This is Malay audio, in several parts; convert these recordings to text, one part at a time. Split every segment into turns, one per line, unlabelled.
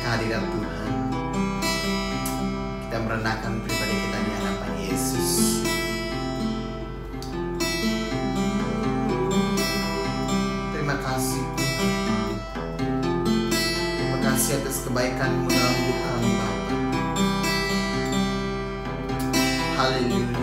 kehadirat Tuhan. Kita merendahkan pribadi kita di hadapan Yesus. Terima kasih. Terima kasih atas kebaikan-Mu dalam hidup kami, Bapa. Haleluya.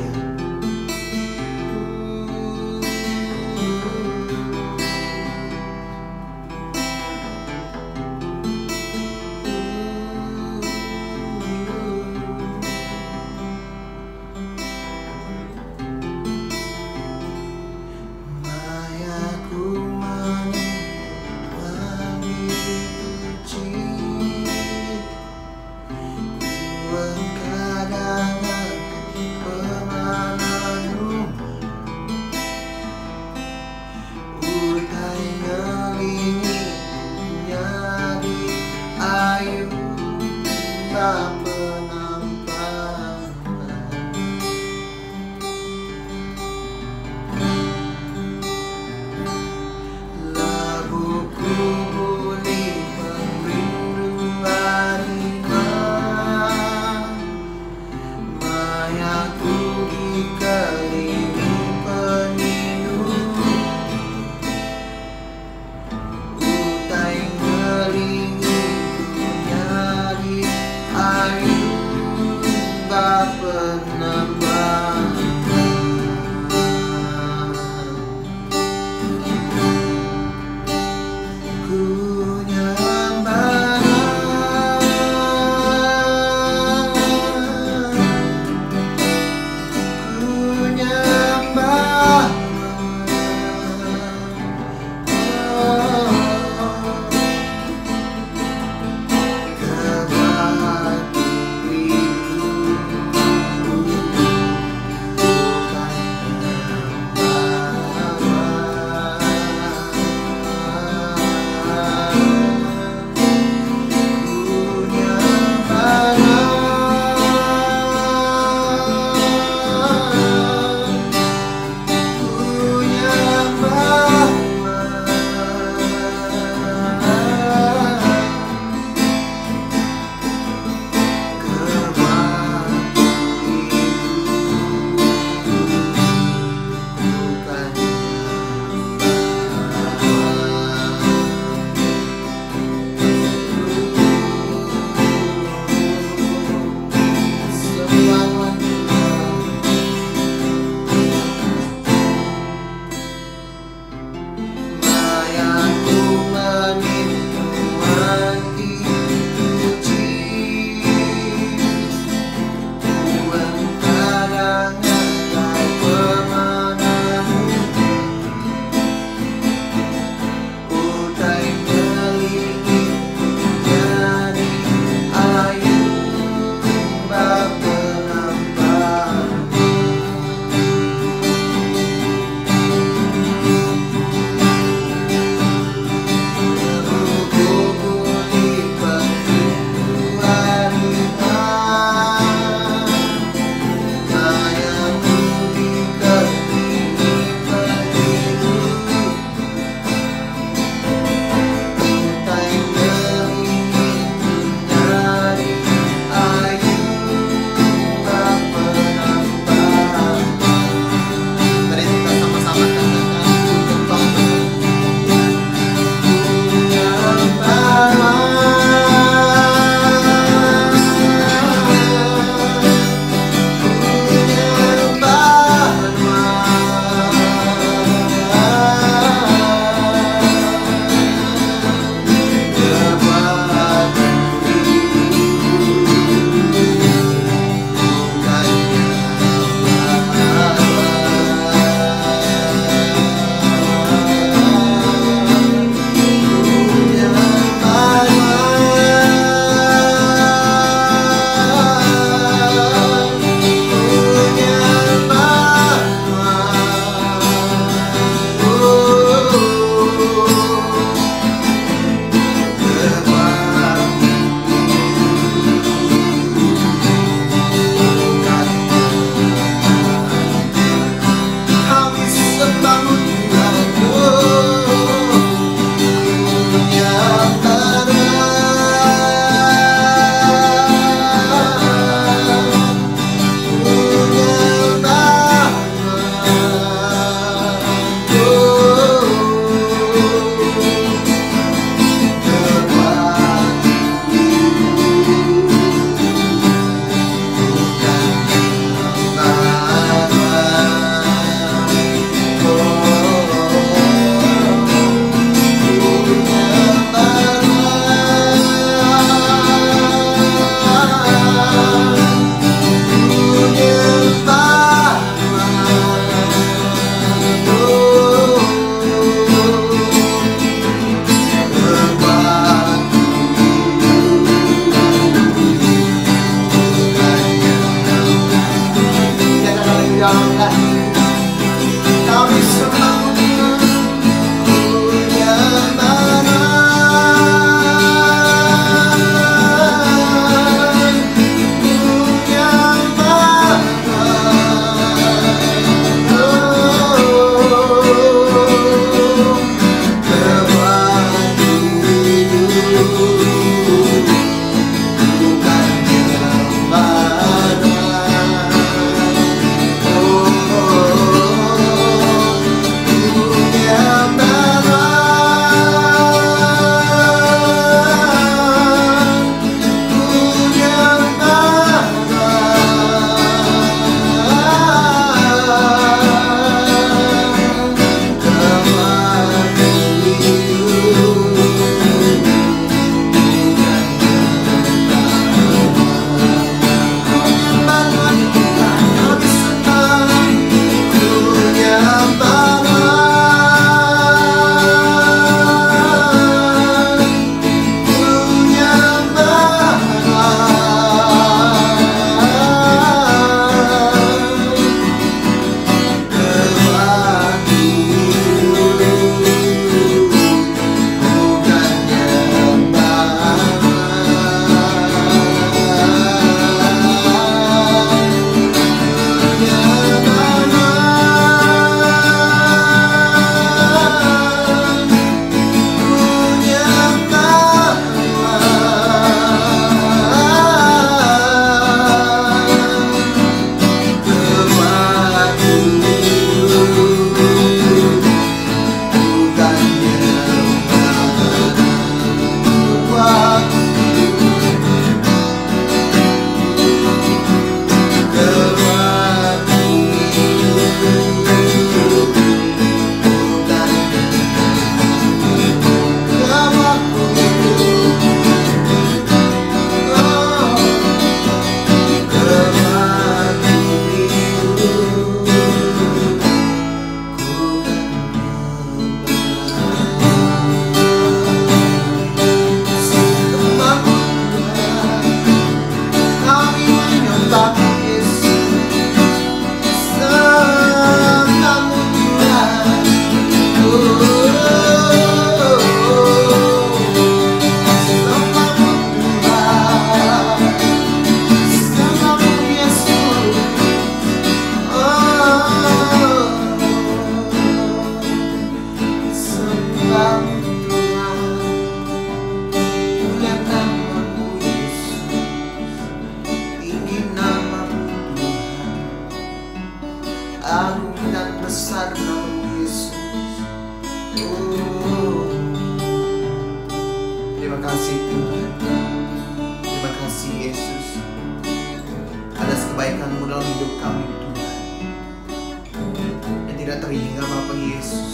telinga Bapa Yesus.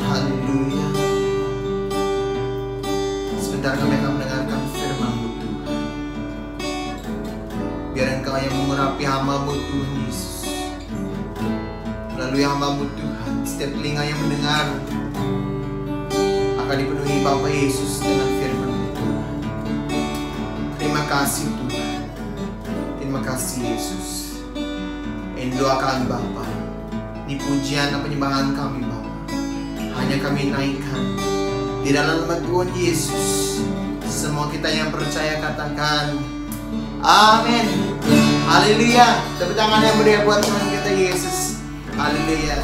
Haleluya. Sebentar kami akan mendengarkan firman-Mu Tuhan. Biar Engkau yang mengurapi hamba-Mu Tuhan Yesus. Melalui hamba-Mu Tuhan, setiap telinga yang mendengar akan dipenuhi Bapa Yesus dengan firman-Mu Tuhan. Terima kasih Tuhan. Terima kasih Yesus. Yang doakan Bapa, di pujian dan penyembahan kami Bapa, hanya kami naikkan di dalam nama Tuhan Yesus. Semua kita yang percaya katakan amin. Haleluya. Tepuk tangan yang meriah buat Tuhan kita Yesus. Haleluya.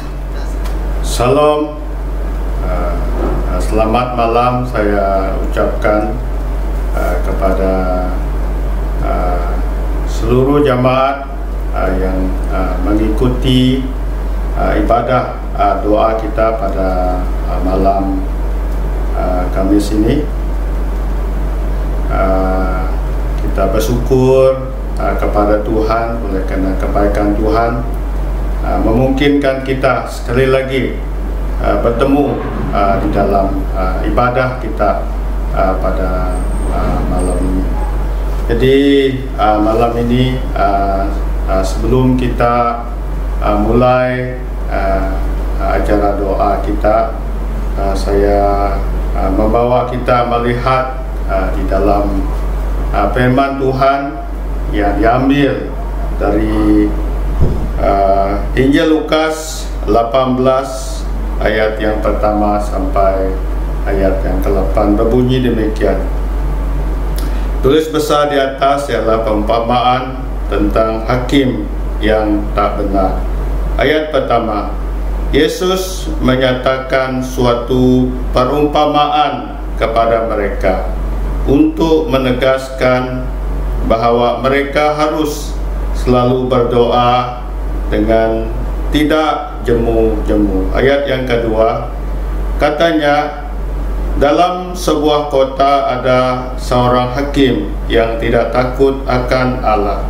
Salam. Selamat malam saya ucapkan kepada seluruh jamaat yang mengikuti ibadah doa kita pada malam Kamis ini. Kita bersyukur kepada Tuhan oleh karena kebaikan Tuhan memungkinkan kita sekali lagi bertemu di dalam ibadah kita pada malam ini. Jadi malam ini sebelum kita mulai acara doa kita, saya membawa kita melihat di dalam firman Tuhan yang diambil dari Injil Lukas 18 ayat yang pertama sampai ayat yang ke-8, berbunyi demikian. Tulis besar di atas ialah perumpamaan tentang hakim yang tak benar. Ayat pertama, Yesus menyatakan suatu perumpamaan kepada mereka untuk menegaskan bahawa mereka harus selalu berdoa dengan tidak jemu-jemu. Ayat yang kedua, katanya, dalam sebuah kota ada seorang hakim yang tidak takut akan Allah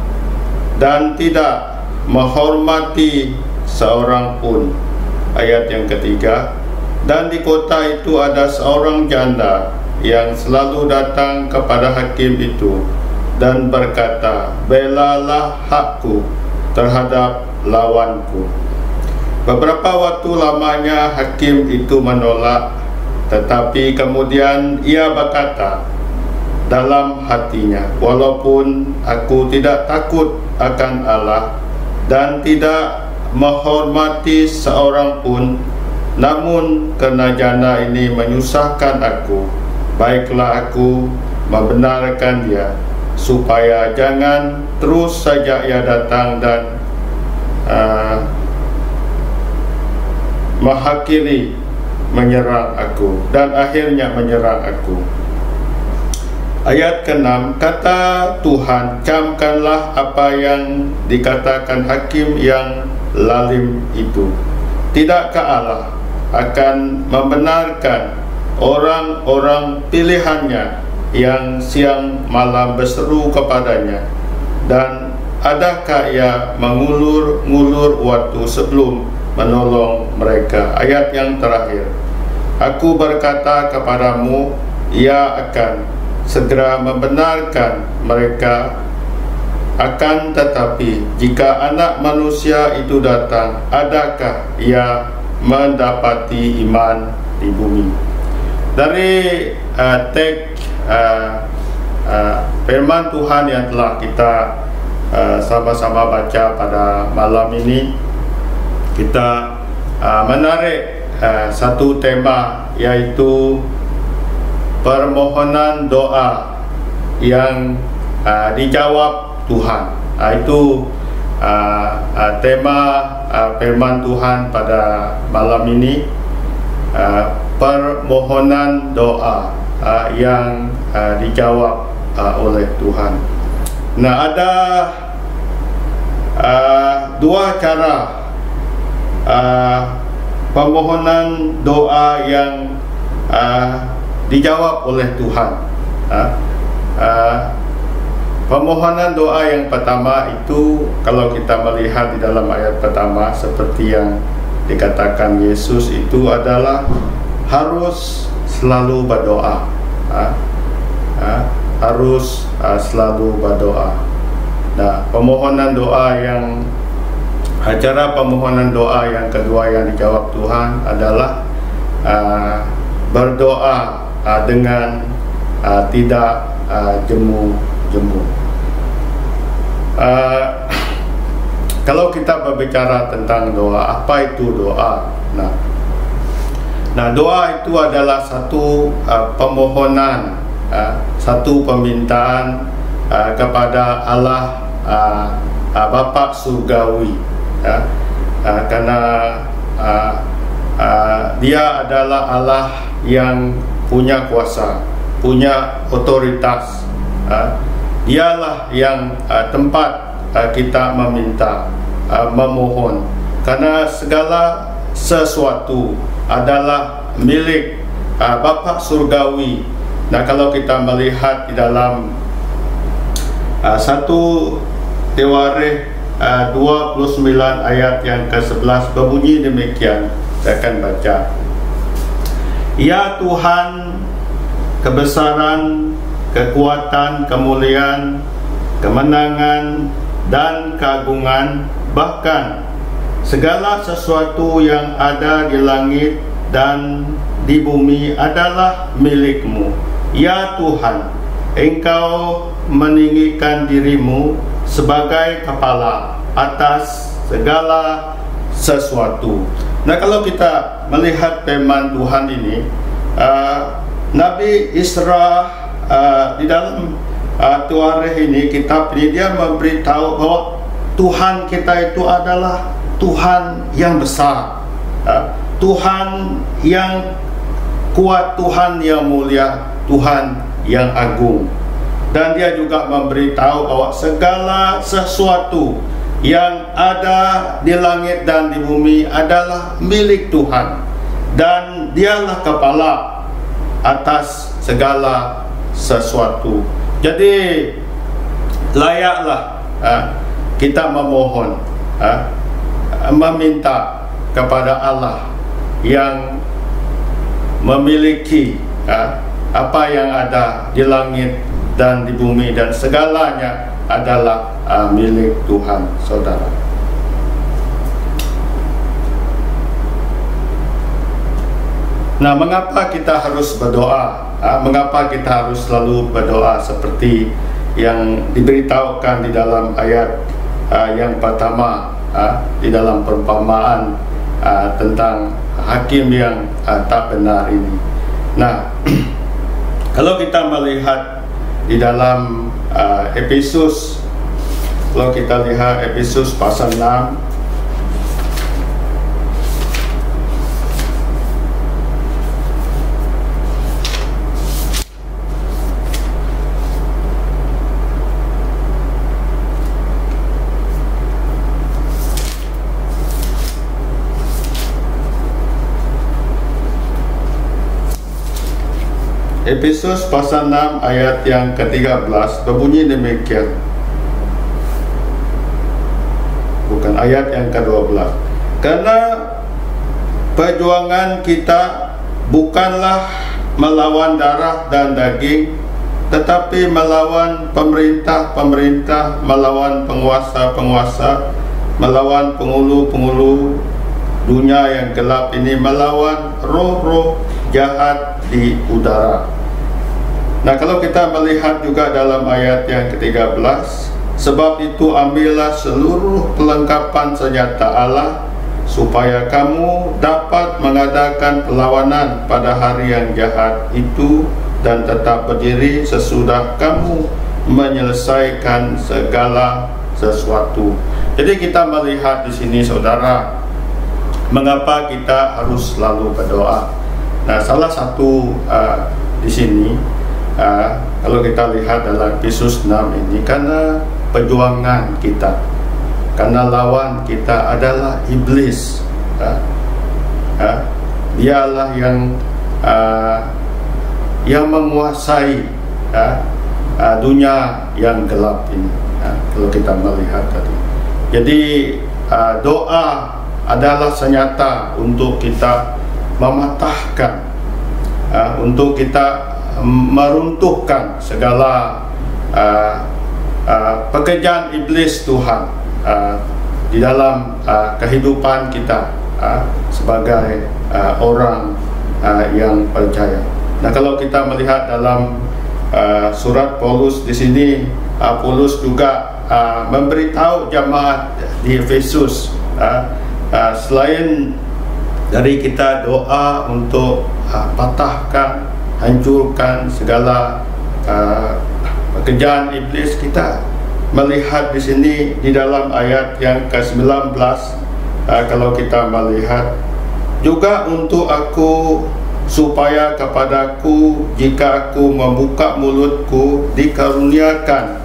dan tidak menghormati seorang pun. Ayat yang ketiga, dan di kota itu ada seorang janda yang selalu datang kepada hakim itu dan berkata, belalah hakku terhadap lawanku. Beberapa waktu lamanya hakim itu menolak, tetapi kemudian ia berkata dalam hatinya, walaupun aku tidak takut akan Allah dan tidak menghormati seorang pun, namun kerana janda ini menyusahkan aku, baiklah aku membenarkan dia, supaya jangan terus saja ia datang dan menghakiri, menyerang aku, dan akhirnya menyerang aku. Ayat ke-6, kata Tuhan, camkanlah apa yang dikatakan hakim yang lalim itu. Tidakkah Allah akan membenarkan orang-orang pilihannya yang siang malam berseru kepadanya, dan adakah ia mengulur-ngulur waktu sebelum menolong mereka? Ayat yang terakhir, aku berkata kepadamu, ia akan segera membenarkan mereka. Akan tetapi jika anak manusia itu datang, adakah ia mendapati iman di bumi? Dari teks firman Tuhan yang telah kita sama-sama baca pada malam ini, kita menarik satu tema, yaitu permohonan doa yang dijawab Tuhan. Itu tema firman Tuhan pada malam ini, permohonan doa yang dijawab oleh Tuhan. Nah, ada dua cara permohonan doa yang dijawab oleh Tuhan. Permohonan doa yang pertama itu, kalau kita melihat di dalam ayat pertama, seperti yang dikatakan Yesus, itu adalah harus selalu berdoa. Harus selalu berdoa. Nah, permohonan doa yang cara permohonan doa yang kedua yang dijawab Tuhan adalah berdoa dengan tidak jemu-jemu. Kalau kita berbicara tentang doa, apa itu doa? Nah, doa itu adalah satu permohonan, satu permintaan kepada Allah Bapa Surgawi, karena Dia adalah Allah yang punya kuasa, punya otoritas. Dialah yang tempat kita meminta, memohon, karena segala sesuatu adalah milik Bapa Surgawi. Nah, kalau kita melihat di dalam 1 Tawarikh 29 ayat yang ke-11 berbunyi demikian. Saya akan baca. Ya Tuhan, kebesaran, kekuatan, kemuliaan, kemenangan, dan keagungan, bahkan segala sesuatu yang ada di langit dan di bumi adalah milik-Mu. Ya Tuhan, Engkau meninggikan dirimu sebagai kepala atas segala sesuatu. Nah, kalau kita melihat firman Tuhan ini, Nabi Isra di dalam Tawarikh ini, kitab ini, dia memberitahu bahwa Tuhan kita itu adalah Tuhan yang besar, Tuhan yang kuat, Tuhan yang mulia, Tuhan yang agung. Dan dia juga memberitahu bahwa segala sesuatu yang ada di langit dan di bumi adalah milik Tuhan, dan Dialah kepala atas segala sesuatu. Jadi layaklah kita memohon, meminta kepada Allah yang memiliki apa yang ada di langit dan di bumi, dan segalanya adalah milik Tuhan, saudara. Nah, mengapa kita harus berdoa? Mengapa kita harus selalu berdoa seperti yang diberitahukan di dalam ayat yang pertama, di dalam perumpamaan tentang hakim yang tak benar ini. Nah, kalau kita melihat di dalam Efesus, kalau kita lihat Efesus pasal 6, Efesus pasal 6 ayat yang ke-13 berbunyi demikian. Bukan, ayat yang ke-12. Karena perjuangan kita bukanlah melawan darah dan daging, tetapi melawan pemerintah-pemerintah, melawan penguasa-penguasa, melawan penghulu-penghulu dunia yang gelap ini, melawan roh-roh jahat di udara. Nah, kalau kita melihat juga dalam ayat yang ke-13, sebab itu ambillah seluruh perlengkapan senjata Allah, supaya kamu dapat mengadakan perlawanan pada hari yang jahat itu, dan tetap berdiri sesudah kamu menyelesaikan segala sesuatu. Jadi kita melihat di sini, saudara, mengapa kita harus selalu berdoa. Nah, salah satu di sini, kalau kita lihat dalam Efesus 6 ini, karena perjuangan kita, karena lawan kita adalah iblis. Dialah yang menguasai dunia yang gelap ini. Kalau kita melihat tadi, jadi doa adalah senjata untuk kita mematahkan, untuk kita meruntuhkan segala pekerjaan iblis Tuhan di dalam kehidupan kita sebagai orang yang percaya. Nah, kalau kita melihat dalam surat Paulus di sini, Paulus juga memberitahu jemaat di Efesus, selain dari kita doa untuk patahkan, hancurkan segala pekerjaan iblis, kita melihat di sini di dalam ayat yang ke-19, kalau kita melihat juga untuk aku, supaya kepadaku jika aku membuka mulutku dikaruniakan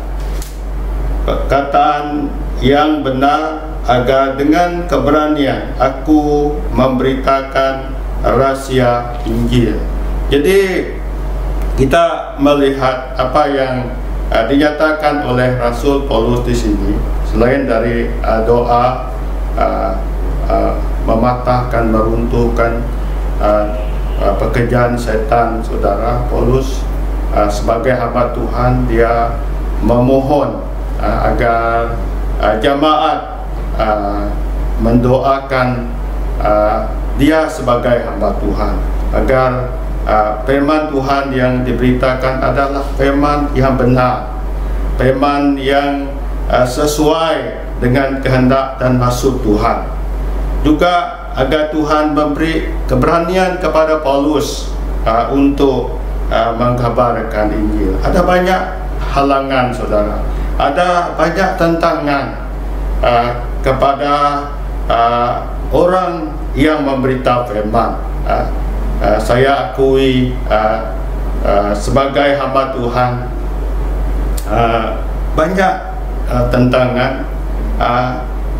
perkataan yang benar, agar dengan keberanian aku memberitakan rahasia Injil. Jadi kita melihat apa yang dinyatakan oleh Rasul Paulus di sini, selain dari doa mematahkan, meruntuhkan pekerjaan setan, saudara, Paulus sebagai hamba Tuhan, dia memohon agar jemaat mendoakan dia sebagai hamba Tuhan, agar firman Tuhan yang diberitakan adalah firman yang benar, firman yang sesuai dengan kehendak dan maksud Tuhan. Juga agar Tuhan memberi keberanian kepada Paulus untuk mengkabarkan Injil. Ada banyak halangan, saudara, ada banyak tantangan kepada orang yang memberitahu firman. Saya akui sebagai hamba Tuhan, banyak tantangan,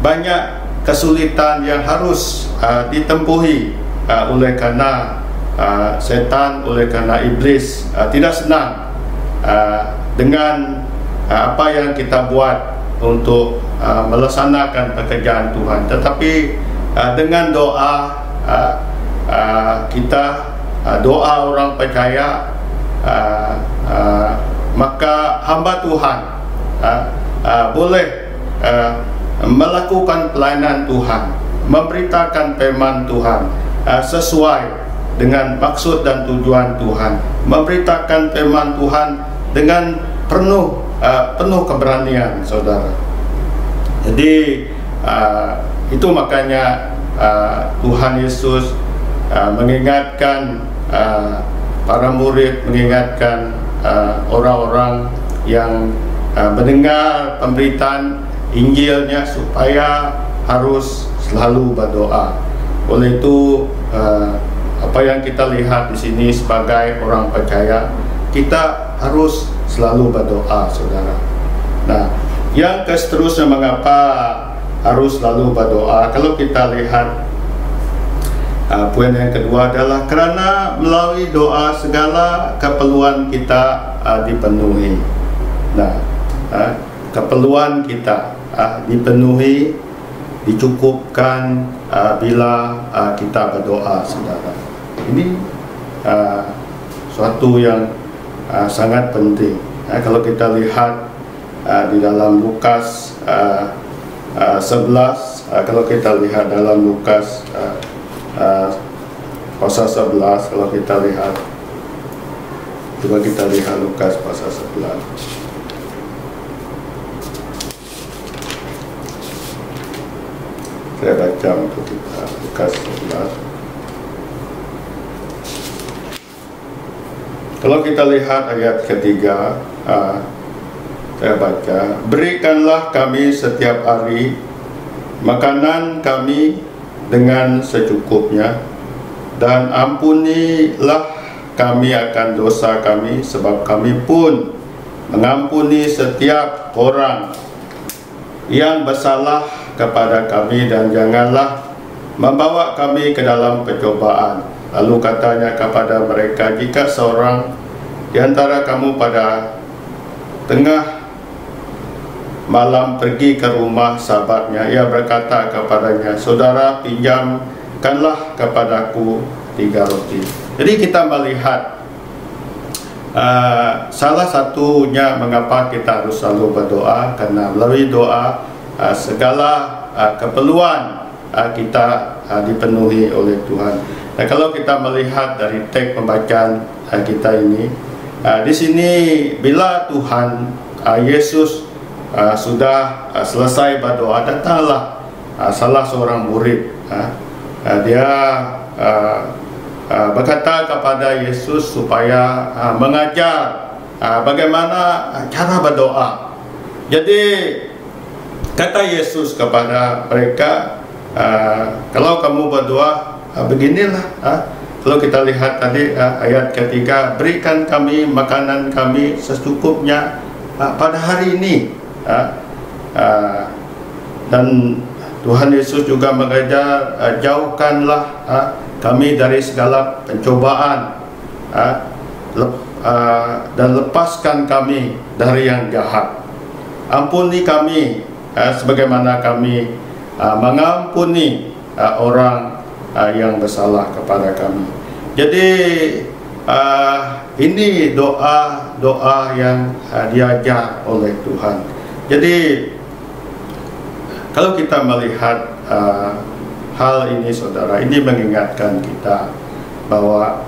banyak kesulitan yang harus ditempuhi oleh karena setan, oleh karena iblis tidak senang dengan apa yang kita buat untuk melaksanakan pekerjaan Tuhan. Tetapi dengan doa kita, doa orang percaya, maka hamba Tuhan boleh melakukan pelayanan Tuhan, memberitakan firman Tuhan sesuai dengan maksud dan tujuan Tuhan, memberitakan firman Tuhan dengan penuh keberanian, saudara. Jadi itu makanya Tuhan Yesus mengingatkan para murid, mengingatkan orang-orang yang mendengar pemberitaan Injilnya supaya harus selalu berdoa. Oleh itu, apa yang kita lihat di sini sebagai orang percaya, kita harus selalu berdoa, saudara. Nah, yang seterusnya mengapa harus selalu berdoa? Kalau kita lihat poin yang kedua adalah karena melalui doa segala keperluan kita dipenuhi. Nah, keperluan kita dipenuhi, dicukupkan bila kita berdoa, saudara. Ini suatu yang sangat penting. Kalau kita lihat di dalam Lukas 11, kalau kita lihat dalam Lukas pasal 11, kalau kita lihat, coba kita lihat Lukas pasal 11. Saya baca untuk kita, Lukas 11. Kalau kita lihat ayat ketiga, saya baca, berikanlah kami setiap hari makanan kami dengan secukupnya, dan ampunilah kami akan dosa kami, sebab kami pun mengampuni setiap orang yang bersalah kepada kami, dan janganlah membawa kami ke dalam percobaan. Lalu katanya kepada mereka, jika seorang di antara kamu pada tengah malam pergi ke rumah sahabatnya. Ia berkata kepadanya, "Saudara, pinjamkanlah kepadaku 3 roti." Jadi kita melihat salah satunya mengapa kita harus selalu berdoa, karena melalui doa segala keperluan kita dipenuhi oleh Tuhan. Nah, kalau kita melihat dari teks pembacaan kita ini, di sini bila Tuhan Yesus sudah selesai berdoa, datanglah salah seorang murid. Dia berkata kepada Yesus supaya mengajar bagaimana cara berdoa. Jadi kata Yesus kepada mereka, kalau kamu berdoa beginilah. Kalau kita lihat tadi ayat ketiga, "Berikan kami makanan kami secukupnya pada hari ini." Dan Tuhan Yesus juga mengajar, "Jauhkanlah kami dari segala pencobaan dan lepaskan kami dari yang jahat. Ampuni kami sebagaimana kami mengampuni orang yang bersalah kepada kami." Jadi ini doa yang diajar oleh Tuhan. Jadi kalau kita melihat hal ini, saudara, ini mengingatkan kita bahwa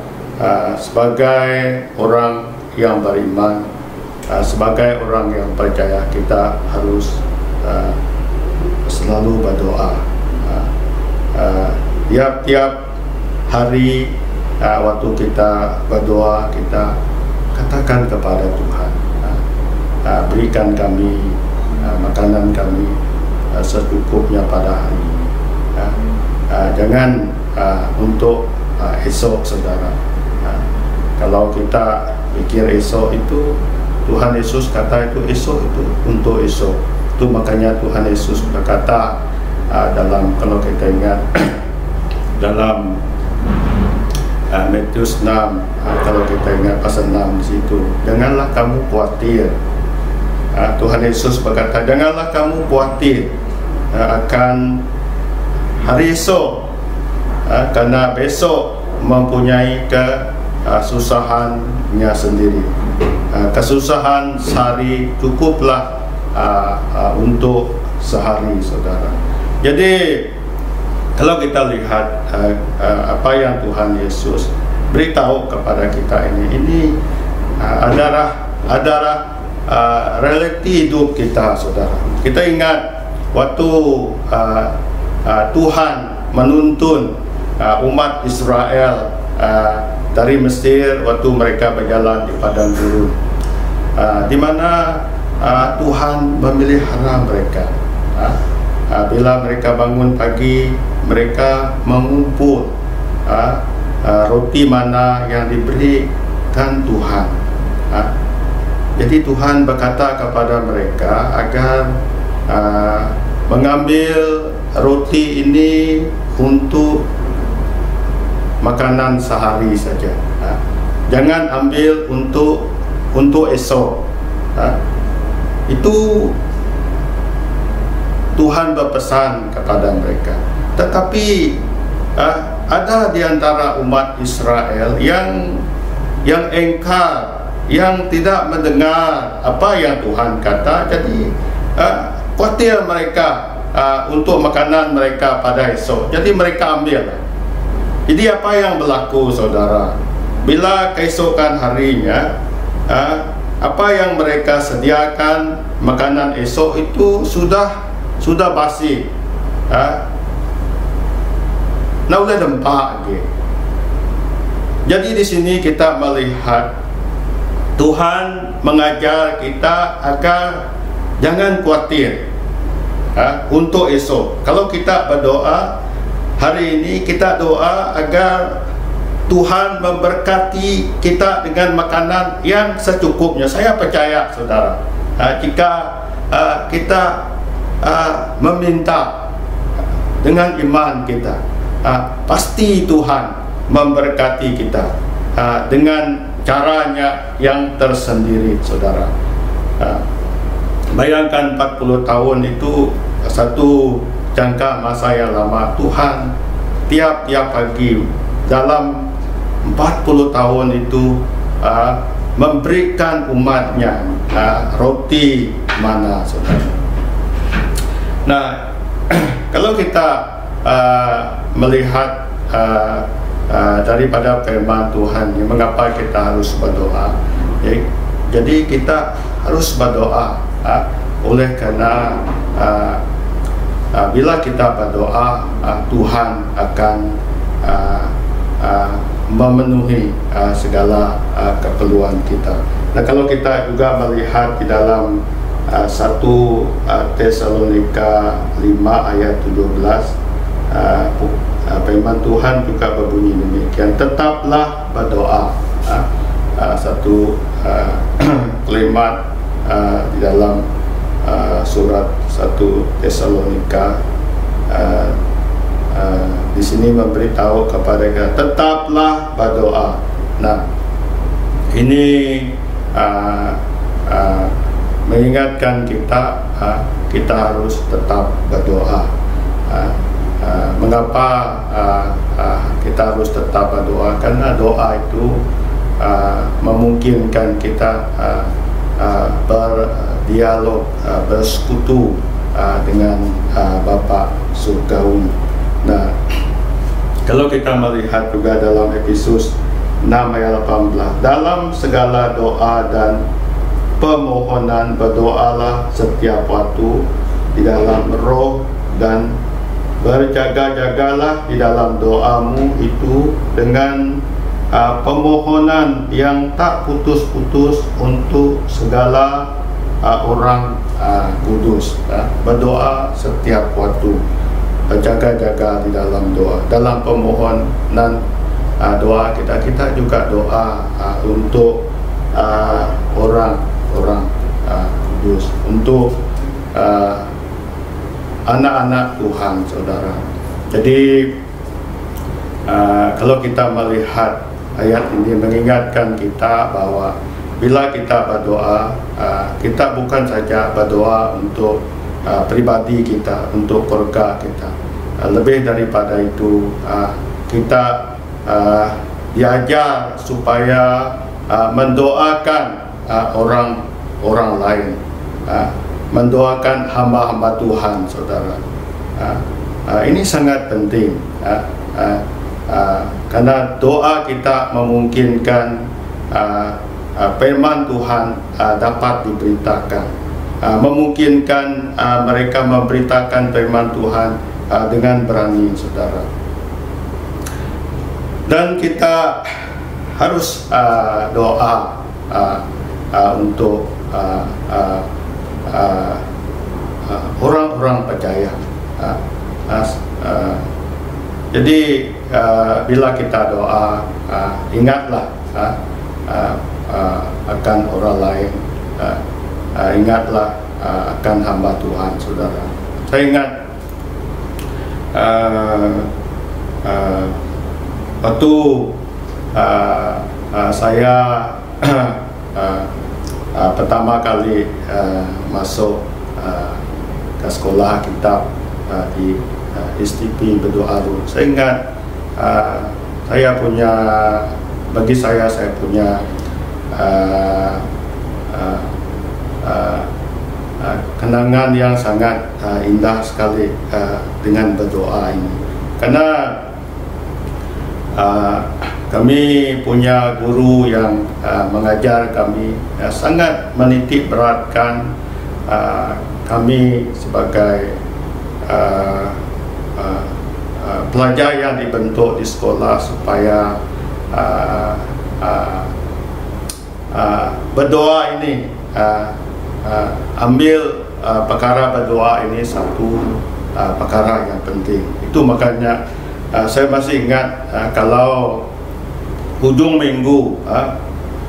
sebagai orang yang beriman, sebagai orang yang percaya, kita harus selalu berdoa. Tiap-tiap hari waktu kita berdoa, kita katakan kepada Tuhan, "Berikan kami makanan kami secukupnya pada hari ini." Jangan untuk esok, saudara. Kalau kita pikir esok itu, Tuhan Yesus kata itu esok itu untuk esok. Itu makanya Tuhan Yesus berkata dalam, kalau kita ingat dalam Matius 6, kalau kita ingat pasal 6 di situ, "Janganlah kamu khawatir." Tuhan Yesus berkata, "Janganlah kamu khawatir akan hari esok, karena besok mempunyai kesusahannya sendiri. Kesusahan sehari cukuplah untuk sehari," saudara. Jadi kalau kita lihat apa yang Tuhan Yesus beritahu kepada kita ini adalah realiti hidup kita, saudara. Kita ingat waktu Tuhan menuntun umat Israel dari Mesir waktu mereka berjalan di padang gurun, di mana Tuhan memelihara mereka. Bila mereka bangun pagi, mereka mengumpul roti mana yang diberikan Tuhan. Jadi Tuhan berkata kepada mereka agar mengambil roti ini untuk makanan sehari saja. Jangan ambil untuk esok. Itu Tuhan berpesan kepada mereka. Tetapi ada di antara umat Israel yang engkar, yang tidak mendengar apa yang Tuhan kata. Jadi khawatir mereka untuk makanan mereka pada esok. Jadi mereka ambil. Jadi apa yang berlaku, saudara? Bila keesokan harinya, apa yang mereka sediakan makanan esok itu sudah basi. Nah, udah dempak lagi. Jadi di sini kita melihat Tuhan mengajar kita agar jangan khawatir untuk esok. Kalau kita berdoa hari ini, kita doa agar Tuhan memberkati kita dengan makanan yang secukupnya. Saya percaya, saudara, jika kita meminta dengan iman kita, pasti Tuhan memberkati kita dengan caranya yang tersendiri, saudara. Bayangkan 40 tahun itu satu jangka masa yang lama. Tuhan tiap-tiap pagi dalam 40 tahun itu memberikan umatnya roti mana, saudara. Nah, kalau kita melihat daripada firman Tuhan, mengapa kita harus berdoa? Jadi kita harus berdoa oleh karena bila kita berdoa, Tuhan akan memenuhi segala keperluan kita. Nah, kalau kita juga melihat di dalam 1 Tesalonika 5 ayat 17, firman Tuhan juga berbunyi demikian, tetaplah berdoa. Satu kalimat di dalam surat 1 Tesalonika di sini memberitahu kepada kita, tetaplah berdoa. Nah, ini mengingatkan kita, kita harus tetap berdoa. Mengapa kita harus tetap berdoa? Karena doa itu memungkinkan kita berdialog, bersekutu dengan Bapa Surgawi. Nah, kalau kita melihat juga dalam Efesus 6 ayat 18, dalam segala doa dan permohonan berdoalah setiap waktu di dalam roh, dan berjaga-jagalah di dalam doamu itu dengan permohonan yang tak putus-putus untuk segala orang kudus. Berdoa setiap waktu, berjaga-jaga di dalam doa, dalam permohonan doa kita juga doa untuk orang kudus, untuk anak-anak Tuhan, saudara. Jadi kalau kita melihat ayat ini mengingatkan kita bahwa bila kita berdoa, kita bukan saja berdoa untuk pribadi kita, untuk keluarga kita. Lebih daripada itu, kita diajar supaya mendoakan orang lain, mendoakan hamba-hamba Tuhan, saudara. Ini sangat penting, karena doa kita memungkinkan firman Tuhan dapat diberitakan, memungkinkan mereka memberitakan firman Tuhan dengan berani, saudara. Dan kita harus doa untuk orang-orang percaya. Jadi bila kita doa, ingatlah akan orang lain, ingatlah akan hamba Tuhan, saudara. Saya ingat waktu saya pertama kali masuk ke sekolah kitab di STP Bedoaru. Saya ingat bagi saya punya kenangan yang sangat indah sekali dengan berdoa ini. Karena kami punya guru yang mengajar kami, sangat menitik beratkan kami sebagai pelajar yang dibentuk di sekolah supaya berdoa ini, ambil perkara berdoa ini satu perkara yang penting. Itu makanya saya masih ingat kalau hujung minggu,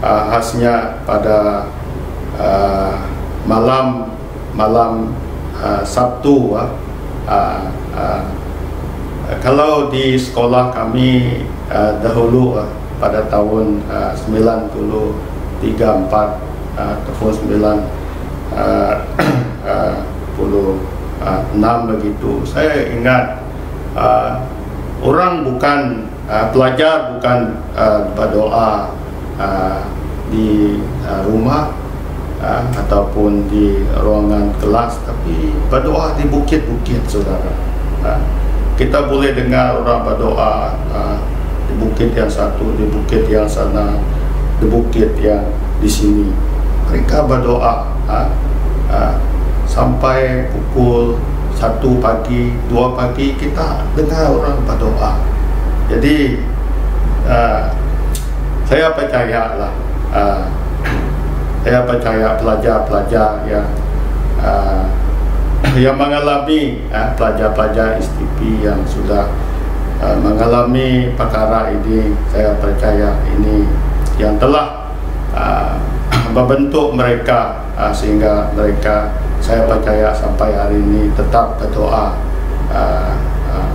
khasnya pada malam Sabtu, kalau di sekolah kami dahulu pada tahun 93-4 ataupun begitu. Saya ingat orang bukan pelajar bukan berdoa di rumah ataupun di ruangan kelas, tapi berdoa di bukit-bukit, saudara. Kita boleh dengar orang berdoa di bukit yang satu, di bukit yang sana, di bukit yang di sini. Mereka berdoa sampai pukul 1 pagi, 2 pagi kita dengar orang berdoa. Jadi saya percayalah, saya percaya pelajar-pelajar yang mengalami, pelajar-pelajar STP yang sudah mengalami perkara ini, saya percaya ini yang telah membentuk mereka sehingga mereka, saya percaya sampai hari ini tetap berdoa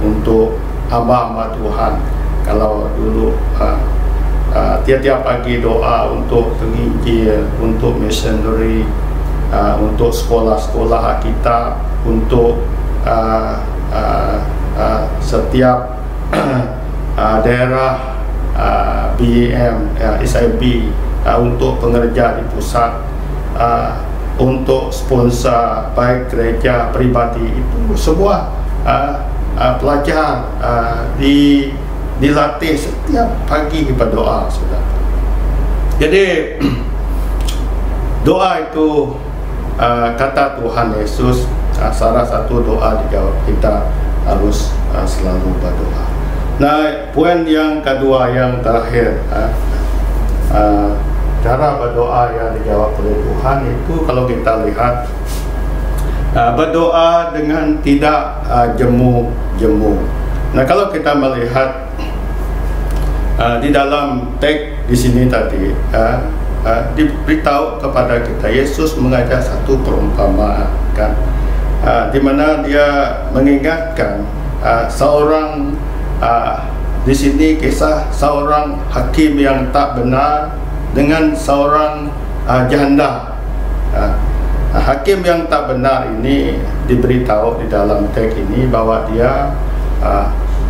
untuk hamba-hamba Tuhan. Kalau dulu tiap-tiap pagi doa untuk penginjil, untuk missionary, untuk sekolah-sekolah kita, untuk setiap daerah BEM, SIB, untuk pengerja di pusat, untuk sponsor baik gereja pribadi, itu semua pelajar dilatih setiap pagi berdoa, saudara. Jadi doa itu kata Tuhan Yesus, salah satu doa dijawab, kita harus selalu berdoa. Nah, poin yang kedua, yang terakhir, cara berdoa yang dijawab oleh Tuhan itu kalau kita lihat berdoa dengan tidak jemu-jemu. Nah, kalau kita melihat di dalam teks di sini tadi diberitahu kepada kita, Yesus mengajar satu perumpamaan, kan, di mana dia mengingatkan seorang di sini kisah seorang hakim yang tak benar dengan seorang janda. Hakim yang tak benar ini diberitahu di dalam teks ini bahwa dia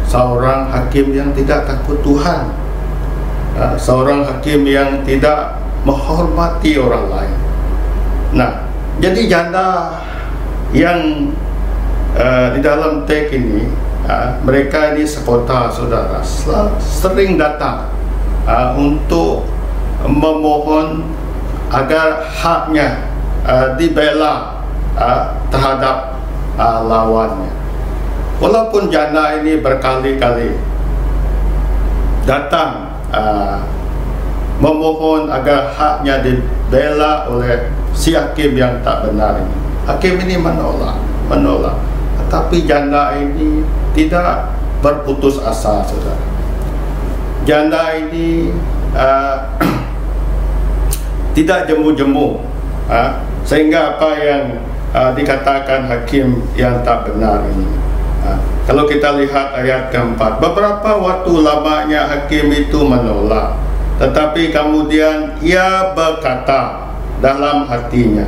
seorang hakim yang tidak takut Tuhan, seorang hakim yang tidak menghormati orang lain. Nah, jadi janda yang di dalam teks ini, mereka ini sekota, saudara, sering datang untuk memohon agar haknya dibela terhadap lawannya. Walaupun janda ini berkali-kali datang memohon agar haknya dibela oleh si hakim yang tak benar ini, hakim ini menolak. Tapi janda ini tidak berputus asa, saudara. Janda ini tidak jemu-jemu, sehingga apa yang dikatakan hakim yang tak benar ini. Kalau kita lihat ayat keempat, beberapa waktu lamanya hakim itu menolak, tetapi kemudian ia berkata dalam hatinya,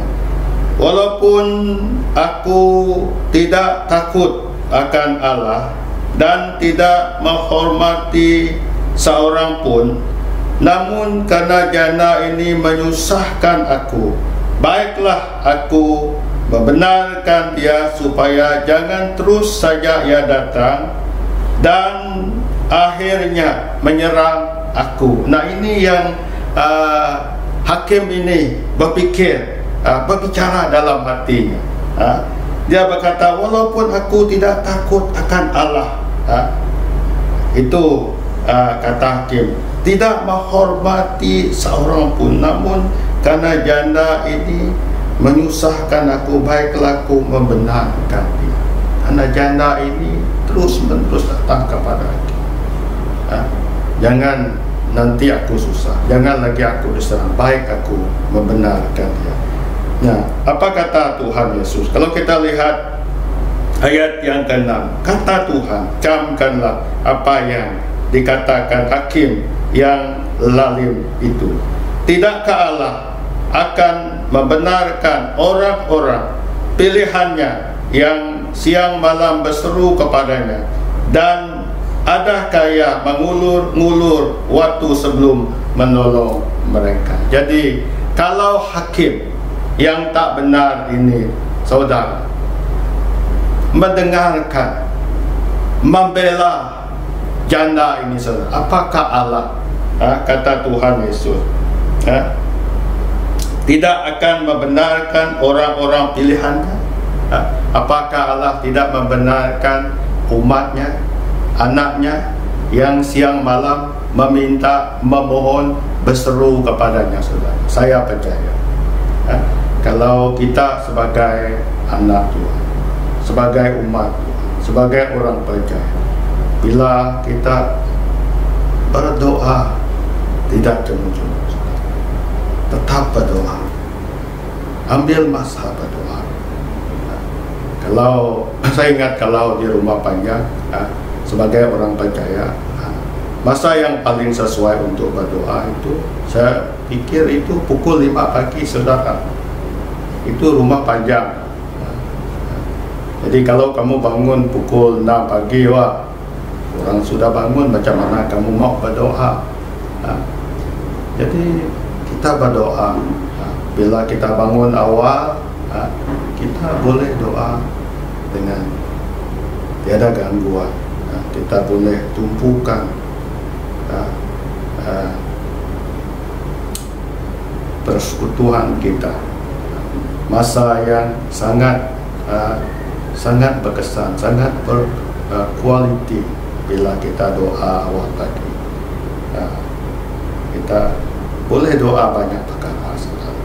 walaupun aku tidak takut akan Allah dan tidak menghormati seorang pun, namun karena janda ini menyusahkan aku, baiklah aku membenarkan dia supaya jangan terus saja ia datang dan akhirnya menyerang aku. Nah, ini yang hakim ini berbicara dalam hatinya. Dia berkata, walaupun aku tidak takut akan Allah, itu kata hakim, tidak menghormati seorang pun, namun karena janda ini menyusahkan aku, baiklah aku membenarkan dia. Karena janda ini terus-menerus datang kepada hakim, jangan nanti aku susah, jangan lagi aku diserang, baik aku membenarkan dia. Nah, apa kata Tuhan Yesus? Kalau kita lihat ayat yang ke-6, kata Tuhan, camkanlah apa yang dikatakan hakim yang lalim itu. Tidakkah Allah akan membenarkan orang-orang pilihannya yang siang malam berseru kepadanya, dan ada kaya mengulur-ngulur waktu sebelum menolong mereka. Jadi kalau hakim yang tak benar ini, saudara, mendengarkan, membela janda ini, saudara, apakah Allah, kata Tuhan Yesus, tidak akan membenarkan orang-orang pilihannya? Apakah Allah tidak membenarkan umatnya, anaknya yang siang malam meminta, memohon, berseru kepadanya, saudara? Saya percaya, kalau kita sebagai anak Tuhan, sebagai umat Tuhan, sebagai orang percaya, bila kita berdoa tidak jemu-jemu, tetap berdoa, ambil masa berdoa. Kalau saya ingat, kalau di rumah panjang, sebagai orang percaya, masa yang paling sesuai untuk berdoa itu, saya pikir itu pukul 5 pagi, saudara. Itu rumah panjang. Jadi kalau kamu bangun pukul 6 pagi, wah, orang sudah bangun, macam mana kamu mau berdoa? Jadi kita berdoa. Bila kita bangun awal, kita boleh doa dengan tiada gangguan. Kita boleh tumpukan persekutuan kita. Masa yang sangat berkesan, sangat berkualiti bila kita doa awal pagi. Kita boleh doa banyak perkara, saudara.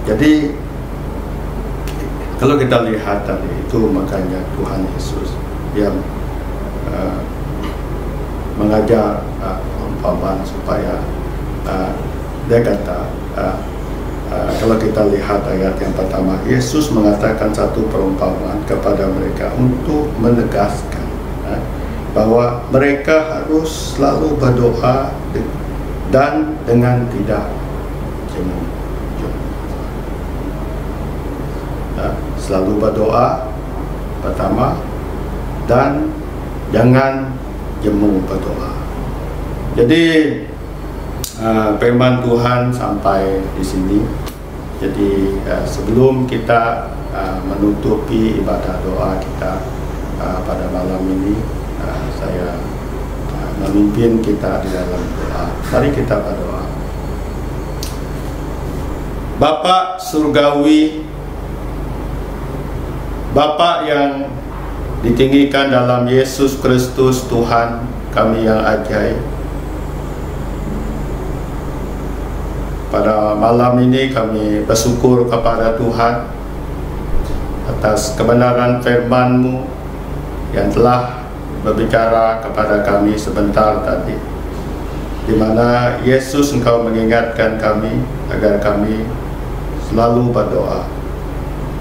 Jadi kalau kita lihat tadi itu, makanya Tuhan Yesus yang mengajar umpamaan supaya dia kata, kalau kita lihat ayat yang pertama, Yesus mengatakan satu perumpamaan kepada mereka untuk menegaskan bahwa mereka harus selalu berdoa dan dengan tidak jemu-jemu. Selalu berdoa pertama, dan jangan jemu berdoa. Jadi firman Tuhan sampai di sini. Jadi sebelum kita menutupi ibadah doa kita pada malam ini, saya memimpin kita di dalam doa. Mari kita berdoa. Bapa surgawi, Bapa yang ditinggikan dalam Yesus Kristus, Tuhan kami yang ajaib, pada malam ini kami bersyukur kepada Tuhan atas kebenaran firman-Mu yang telah berbicara kepada kami sebentar tadi, di mana Yesus, Engkau mengingatkan kami agar kami selalu berdoa,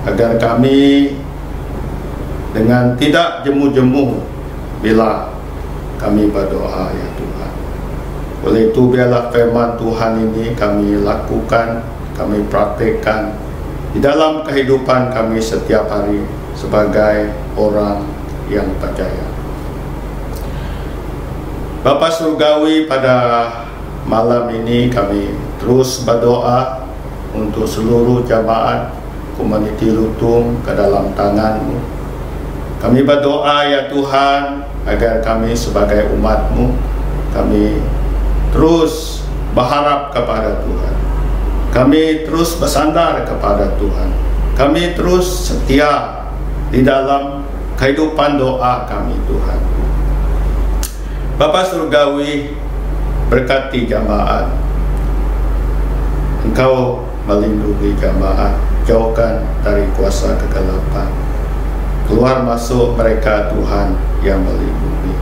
agar kami dengan tidak jemu-jemu bila kami berdoa, ya Tuhan. Oleh itu biarlah firman Tuhan ini kami lakukan, kami praktekkan di dalam kehidupan kami setiap hari sebagai orang yang percaya. Bapa surgawi, pada malam ini kami terus berdoa untuk seluruh jamaat komuniti Lutung ke dalam tangan-Mu. Kami berdoa, ya Tuhan, agar kami sebagai umat-Mu, kami terus berharap kepada Tuhan, kami terus bersandar kepada Tuhan, kami terus setia di dalam kehidupan doa kami, Tuhan. Bapa surgawi, berkati jamaat, Engkau melindungi jamaat, jauhkan dari kuasa kegelapan, keluar masuk mereka, Tuhan yang melindungi.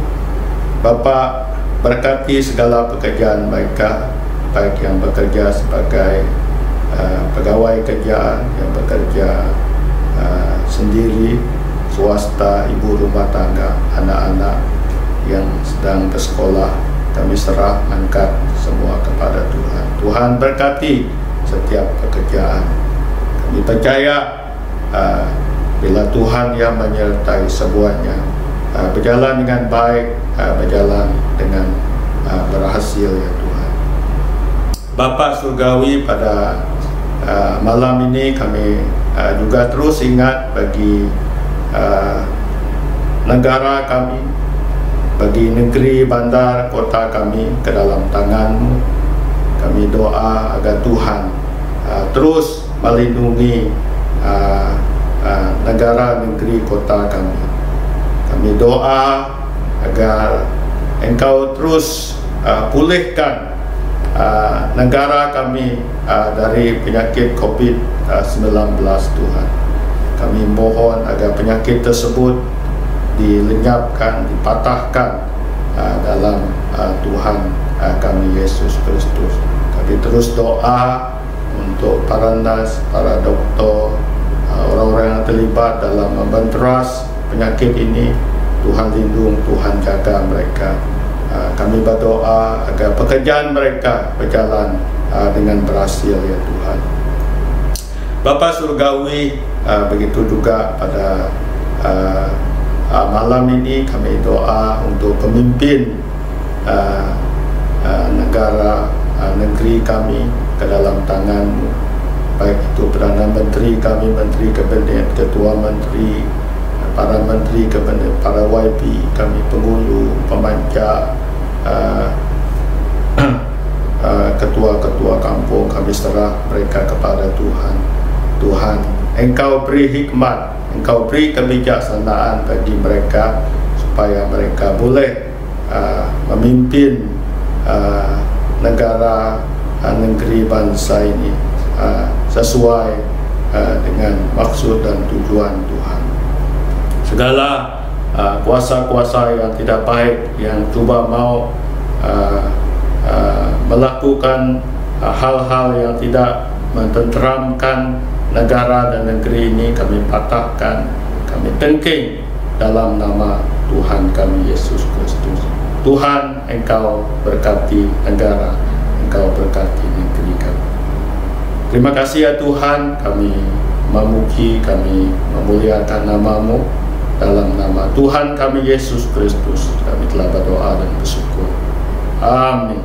Bapa, berkati segala pekerjaan mereka, baik yang bekerja sebagai pegawai kerjaan, yang bekerja sendiri, swasta, ibu rumah tangga, anak-anak yang sedang bersekolah, kami serah angkat semua kepada Tuhan. Tuhan berkati setiap pekerjaan. Kami percaya bila Tuhan yang menyertai semuanya berjalan dengan baik, berjalan dengan berhasil ya Tuhan. Bapa Surgawi, pada malam ini kami juga terus ingat bagi negara kami, bagi negeri, bandar, kota kami ke dalam tangan-Mu. Kami doa agar Tuhan terus melindungi negara, negeri, kota kami. Kami doa agar Engkau terus pulihkan negara kami dari penyakit COVID-19 Tuhan. Kami mohon agar penyakit tersebut dilenyapkan, dipatahkan dalam Tuhan kami Yesus Kristus. Kami terus doa untuk para nas, para doktor, orang-orang yang terlibat dalam membenteras penyakit ini. Tuhan lindung, Tuhan jaga mereka. Kami berdoa agar pekerjaan mereka berjalan dengan berhasil ya Tuhan. Bapa Surgawi, begitu juga pada malam ini kami doa untuk pemimpin negara, negeri kami ke dalam tangan-Mu. Baik itu Perdana Menteri kami, Menteri Kabinet, Ketua Menteri, para Menteri Kabinet, para YB kami, penghulu, pemanja, ketua-ketua kampung, kami serah mereka kepada Tuhan. Tuhan, Engkau beri hikmat, Engkau beri kebijaksanaan bagi mereka supaya mereka boleh memimpin negara, negeri, bangsa ini sesuai dengan maksud dan tujuan Tuhan. Segala kuasa-kuasa yang tidak baik yang cuba mau melakukan hal-hal yang tidak mententeramkan negara dan negeri ini, kami patahkan, kami tengking dalam nama Tuhan kami Yesus Kristus. Tuhan, Engkau berkati negara, Engkau berkati negeri kami. Terima kasih ya Tuhan, kami memuji, kami memuliakan nama-Mu. Dalam nama Tuhan kami Yesus Kristus kami telah berdoa dan bersyukur. Amin.